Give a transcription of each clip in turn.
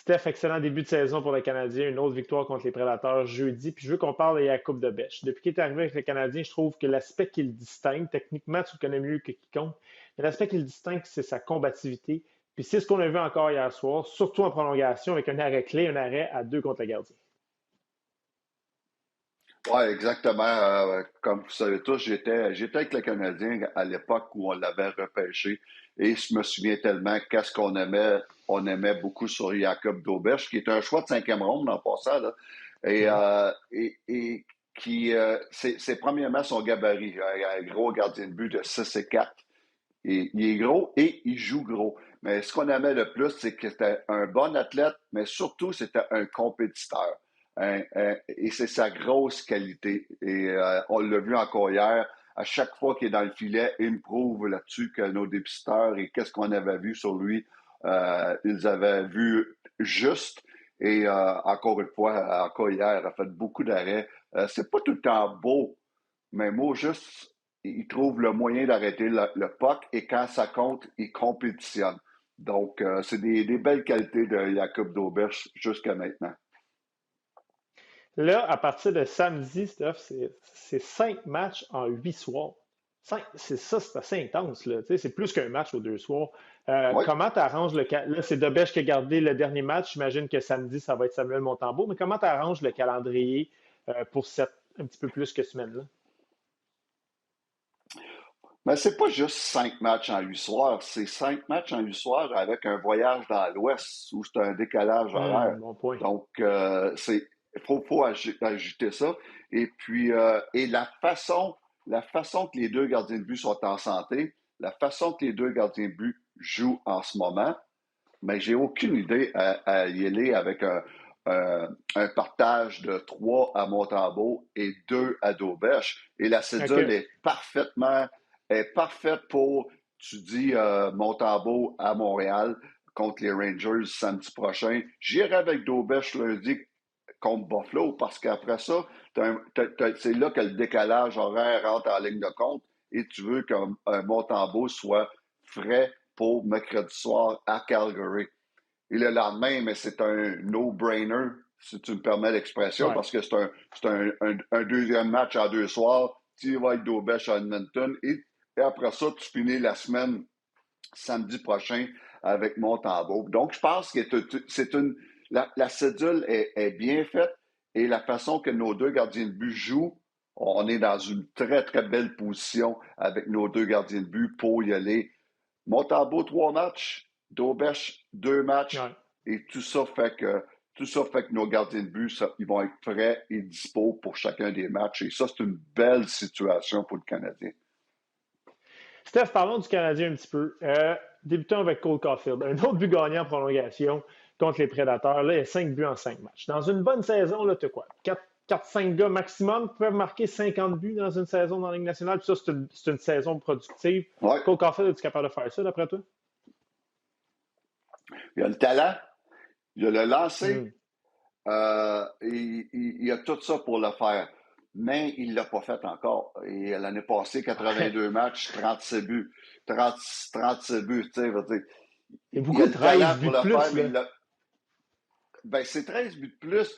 Steph, excellent début de saison pour le Canadien, une autre victoire contre les Prédateurs jeudi. Puis je veux qu'on parle de Jakub de Bèche. Depuis qu'il est arrivé avec le Canadien, je trouve que l'aspect qui le distingue, techniquement, tu le connais mieux que quiconque, mais l'aspect qui le distingue, c'est sa combativité. Puis c'est ce qu'on a vu encore hier soir, surtout en prolongation, avec un arrêt clé, un arrêt à deux contre le gardien. Oui, exactement. Comme vous savez tous, j'étais avec le Canadien à l'époque où on l'avait repêché et je me souviens tellement qu'est-ce qu'on aimait. On aimait beaucoup sur Jacob Dauberge, qui est un choix de cinquième ronde en passant, là, Mhm. et qui, c'est premièrement son gabarit, un gros gardien de but de 6 et 4. Et, il est gros et il joue gros. Mais ce qu'on aimait le plus, c'est que c'était un bon athlète, mais surtout, c'était un compétiteur. Et c'est sa grosse qualité. Et on l'a vu encore hier. À chaque fois qu'il est dans le filet, il me prouve là-dessus que nos dépisteurs et qu'est-ce qu'on avait vu sur lui, ils avaient vu juste. Et encore une fois, encore hier, il a fait beaucoup d'arrêts. C'est pas tout le temps beau, mais moi, juste, il trouve le moyen d'arrêter le puck et quand ça compte, il compétitionne. Donc, c'est des belles qualités de Jacob Dauberge jusqu'à maintenant. Là, à partir de samedi, Steph, c'est 5 matchs en 8 soirs. C'est ça, c'est assez intense, là. Tu sais, c'est plus qu'un match aux 2 soirs. Oui. Comment tu arranges Là, c'est Debèche qui a gardé le dernier match. J'imagine que samedi, ça va être Samuel Montembeault. Mais comment tu arranges le calendrier pour cette un petit peu plus que semaine-là? Mais c'est pas juste 5 matchs en 8 soirs, c'est 5 matchs en 8 soirs avec un voyage dans l'Ouest où c'est un décalage horaire. Bon point. Donc, faut ajouter ça. Et puis, et la façon que les deux gardiens de but sont en santé, la façon que les deux gardiens de but jouent en ce moment, mais j'ai aucune idée à y aller avec un partage de 3 à Montembeault et 2 à Dauberge. Et la cédule OK. est parfaite pour, tu dis, Montembeault à Montréal contre les Rangers samedi prochain. J'irai avec Dauberge lundi contre Buffalo parce qu'après ça, c'est là que le décalage horaire rentre en ligne de compte et tu veux qu'un Montembeault soit frais pour mercredi soir à Calgary. Et le lendemain, mais c'est un no-brainer, si tu me permets l'expression, Ouais. parce que c'est un deuxième match en 2 soirs. Tu vas avec Daubesh à Edmonton et après ça, tu finis la semaine samedi prochain avec Montembeault. Donc, je pense que la cédule est bien faite et la façon que nos deux gardiens de but jouent, on est dans une très, très belle position avec nos deux gardiens de but pour y aller. Montembeault, 3 matchs. Daubesh, 2 matchs. Ouais. Et tout ça fait que nos gardiens de but, ils vont être prêts et dispo pour chacun des matchs. Et ça, c'est une belle situation pour le Canadien. Steph, parlons du Canadien un petit peu. Débutons avec Cole Caulfield. Un autre but gagnant en prolongation contre les Prédateurs. Là, il y a 5 buts en 5 matchs. Dans une bonne saison, là, tu as quoi? 4-5 gars maximum qui peuvent marquer 50 buts dans une saison dans la Ligue nationale. Puis ça, c'est une saison productive. Ouais, Cole Caulfield, es-tu capable de faire ça, d'après toi? il y a le talent, il y a le lancer, Hmm. il y a tout ça pour le faire. Mais il ne l'a pas fait encore. Et l'année passée, Ouais. 82 matchs, 37 buts. 37 buts, tu sais, je veux dire, Il y a il a beaucoup le talent 13 buts pour de le faire, plus, mais là. c'est 13 buts de plus.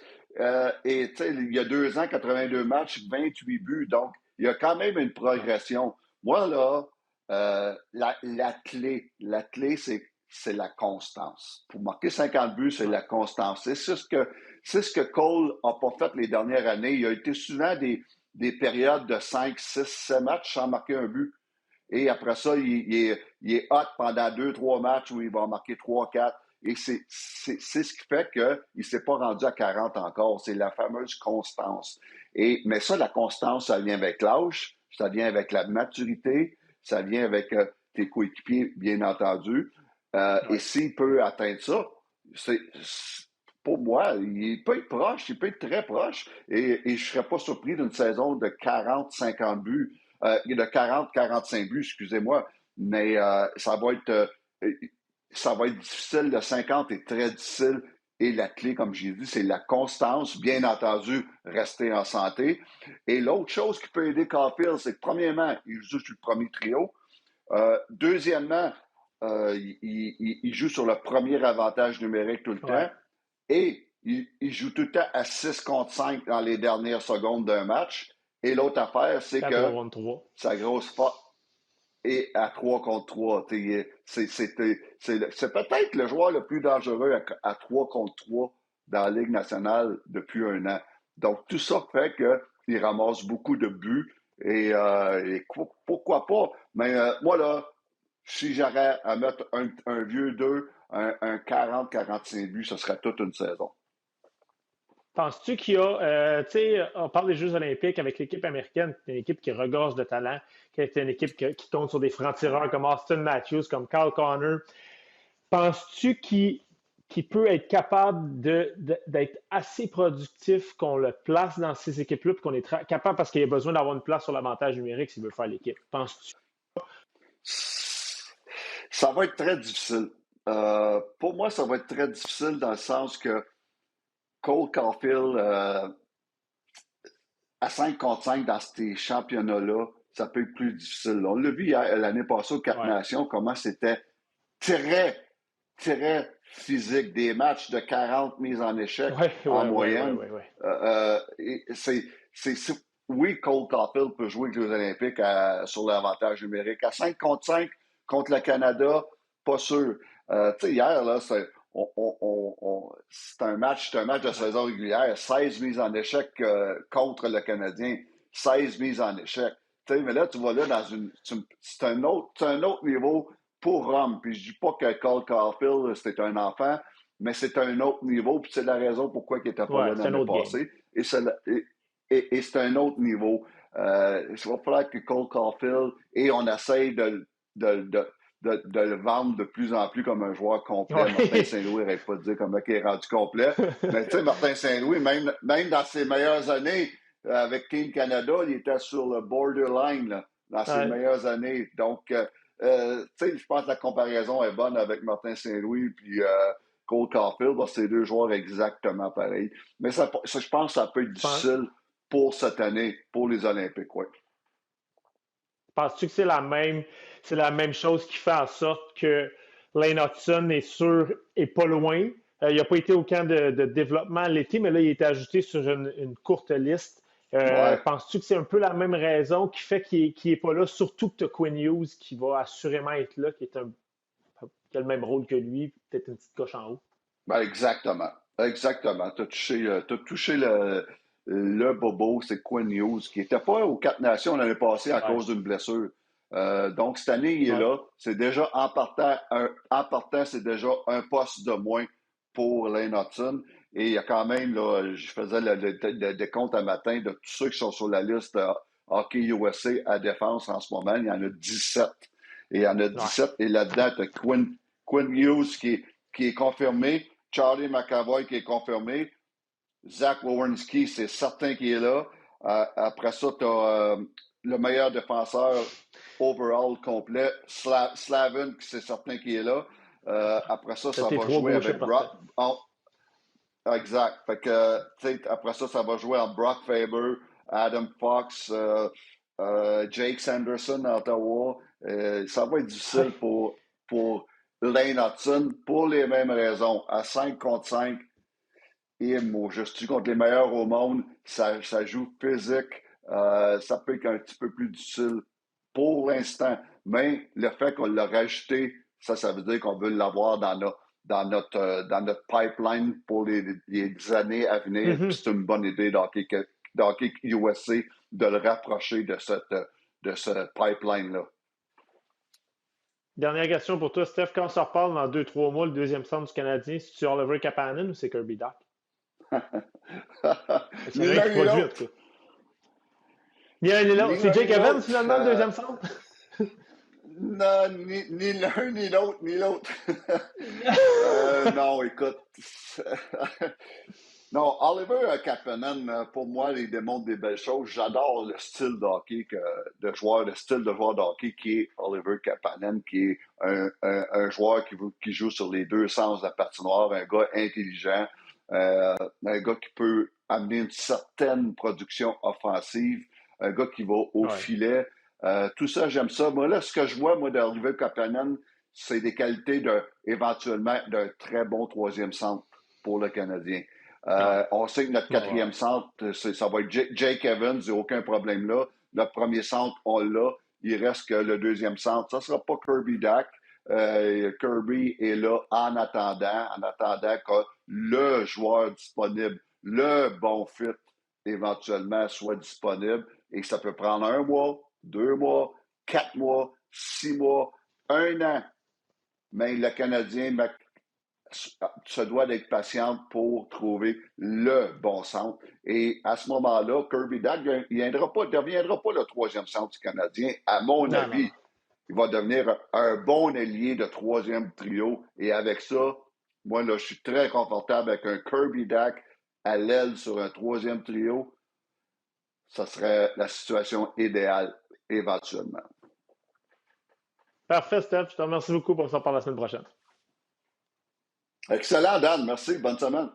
Et tu sais, il y a 2 ans, 82 matchs, 28 buts. Donc, il y a quand même une Ouais. progression. Moi, là, la clé, c'est la constance. Pour marquer 50 buts, c'est Ouais. la constance. C'est ce que Cole n'a pas fait les dernières années. Il a été souvent des périodes de 5, 6, 7 matchs sans marquer un but. Et après ça, il est hot pendant 2, 3 matchs où il va en marquer 3, 4. Et c'est ce qui fait qu'il ne s'est pas rendu à 40 encore. C'est la fameuse constance. Mais ça, la constance, ça vient avec l'âge, ça vient avec la maturité, ça vient avec tes coéquipiers, bien entendu. Et Ouais. s'il peut atteindre ça, pour moi, il peut être proche, il peut être très proche. Et je ne serais pas surpris d'une saison de 40, 50 buts, de 40, 45 buts, excusez-moi. Mais ça va être difficile. Le 50 est très difficile. Et la clé, comme j'ai dit, c'est la constance. Bien entendu, rester en santé. Et l'autre chose qui peut aider Caulfield, c'est que premièrement, il joue sur le premier trio. Deuxièmement, il joue sur le premier avantage numérique tout le Ouais. temps. Et il joue tout le temps à 6 contre 5 dans les dernières secondes d'un match. Et l'autre affaire, c'est à que 3 contre 3. sa grosse force est à 3 contre 3. C'est peut-être le joueur le plus dangereux à 3 contre 3 dans la Ligue nationale depuis un an. Donc, tout ça fait qu'il ramasse beaucoup de buts. Et pourquoi pas? Mais moi, là, si j'aurais à mettre un vieux 2, un 40-45 buts, ce serait toute une saison. Penses-tu qu'il y a, tu sais, on parle des Jeux olympiques avec l'équipe américaine, une équipe qui regorge de talent, qui est une équipe qui compte sur des francs-tireurs comme Austin Matthews, comme Kyle Connor. Penses-tu qu'il peut être capable d'être assez productif qu'on le place dans ces équipes-là, puis qu'on est capable, parce qu'il a besoin d'avoir une place sur l'avantage numérique s'il veut faire l'équipe? Penses-tu? Ça va être très difficile. Pour moi, ça va être très difficile dans le sens que Cole Caulfield, à 5 contre 5 dans ces championnats-là, ça peut être plus difficile. On l'a vu l'année passée aux Quatre Ouais. Nations, comment c'était très, très physique. Des matchs de 40 mises en échec Ouais, en ouais, ouais, ouais, moyenne. ouais, ouais. Oui, Cole Caulfield peut jouer avec les Olympiques sur l'avantage numérique. À 5 contre 5 contre le Canada, pas sûr. Tu sais, hier, là, c'est un match de Ouais. saison régulière. 16 mises en échec contre le Canadien. 16 mises en échec. Tu sais, mais là, tu vois là c'est un autre niveau pour Rome. Puis je dis pas que Cole Caulfield, c'était un enfant, mais c'est un autre niveau. Puis c'est la raison pourquoi il n'était pas Ouais, là c'est un l'année autre game. passée. Et c'est un autre niveau. Il va falloir que Cole Caulfield, et on essaye de, de, de le vendre de plus en plus comme un joueur complet. Martin Ouais. Saint-Louis n'arrête pas de dire comment il est rendu complet. Mais tu sais, Martin Saint-Louis, même dans ses meilleures années avec Team Canada, il était sur le borderline là, dans ses Ouais. meilleures années. Donc, tu sais, je pense que la comparaison est bonne avec Martin Saint-Louis puis Cole Caulfield. C'est deux joueurs exactement pareils. Mais je pense que ça peut être difficile pour cette année, pour les Olympiques, oui. Penses-tu que c'est la même chose qui fait en sorte que Lane Hudson est sûr et pas loin? Il n'a pas été au camp de développement l'été, mais là, il a été ajouté sur une courte liste. Ouais. Penses-tu que c'est un peu la même raison qui fait qu'il n'est pas là, surtout que tu as Quinn Hughes qui va assurément être là, qui a le même rôle que lui, peut-être une petite coche en haut? Ben, exactement. Exactement. T'as touché le bobo, c'est Quinn Hughes, qui n'était pas aux Quatre Nations l'année passée à Ouais, cause d'une blessure. Donc, cette année, il est ouais, là. C'est déjà en partant, c'est déjà un poste de moins pour Lane Hudson. Et il y a quand même, là, je faisais le décompte un matin de tous ceux qui sont sur la liste Hockey USA à défense en ce moment. Il y en a 17. Et il y en a ouais. 17. Et là-dedans, tu as Quinn Hughes qui est confirmé. Charlie McAvoy qui est confirmé. Zach Werenski, c'est certain qu'il est là. Après ça, tu as le meilleur défenseur overall complet, Slavin, c'est certain qu'il est là. Après ça, T'as ça tes va trois jouer gauchers avec partants. Brock. Exact. Fait que, après ça, ça va jouer en Brock Faber, Adam Fox, Jake Sanderson à Ottawa. Ça va être Ouais. difficile pour Lane Hudson pour les mêmes raisons. À 5 contre 5, et moi, je suis contre les meilleurs au monde. Ça joue physique. Ça peut être un petit peu plus difficile pour l'instant. Mais le fait qu'on l'a rajouté, ça veut dire qu'on veut l'avoir dans notre pipeline pour les années à venir. Puis Mhm. c'est une bonne idée d'Hockey USA de le rapprocher de ce pipeline-là. Dernière question pour toi, Steph. Quand on se reparle dans 2, 3 mois, le deuxième centre du Canadien, c'est-tu Oliver Kapanen ou c'est Kirby Doc? C'est Ni rien qui l'un ni produit, en tout l'autre. cas. Ni l'un ni l'autre. Ni C'est l'un Jake ni Evans, l'autre. finalement, le deuxième centre? Non, ni l'un ni l'autre, ni l'autre. Non, écoute. Non, Oliver Kapanen, pour moi, il démontre des belles choses. J'adore le style de hockey, le style de joueur de hockey qui est Oliver Kapanen, qui est un joueur qui joue sur les deux sens de la patinoire, un gars intelligent, un gars qui peut amener une certaine production offensive, un gars qui va au Ouais. filet. Tout ça, j'aime ça. Moi, là, ce que je vois, moi, d'Oliver Kapanen, c'est des qualités éventuellement d'un très bon troisième centre. pour le Canadien. Ouais. On sait que notre quatrième Ouais. centre, ça va être Jake Evans, il n'y a aucun problème là. Notre premier centre, on l'a. Il reste que le deuxième centre. Ça ne sera pas Kirby Dack. Kirby est là en attendant que le joueur disponible, le bon fit éventuellement soit disponible. Et ça peut prendre 1 mois, 2 mois, 4 mois, 6 mois, 1 an. Mais le Canadien se doit d'être patient pour trouver le bon centre. Et à ce moment-là, Kirby Dack ne deviendra pas le troisième centre du Canadien. À mon Non, non, avis, non. il va devenir un bon ailier de troisième trio. Et avec ça, moi, là, je suis très confortable avec un Kirby Dack à l'aile sur un troisième trio. Ça serait la situation idéale éventuellement. Parfait, Steph. Je te remercie beaucoup pour ça. On se reparle la semaine prochaine. Excellent, Dan. Merci. Bonne semaine.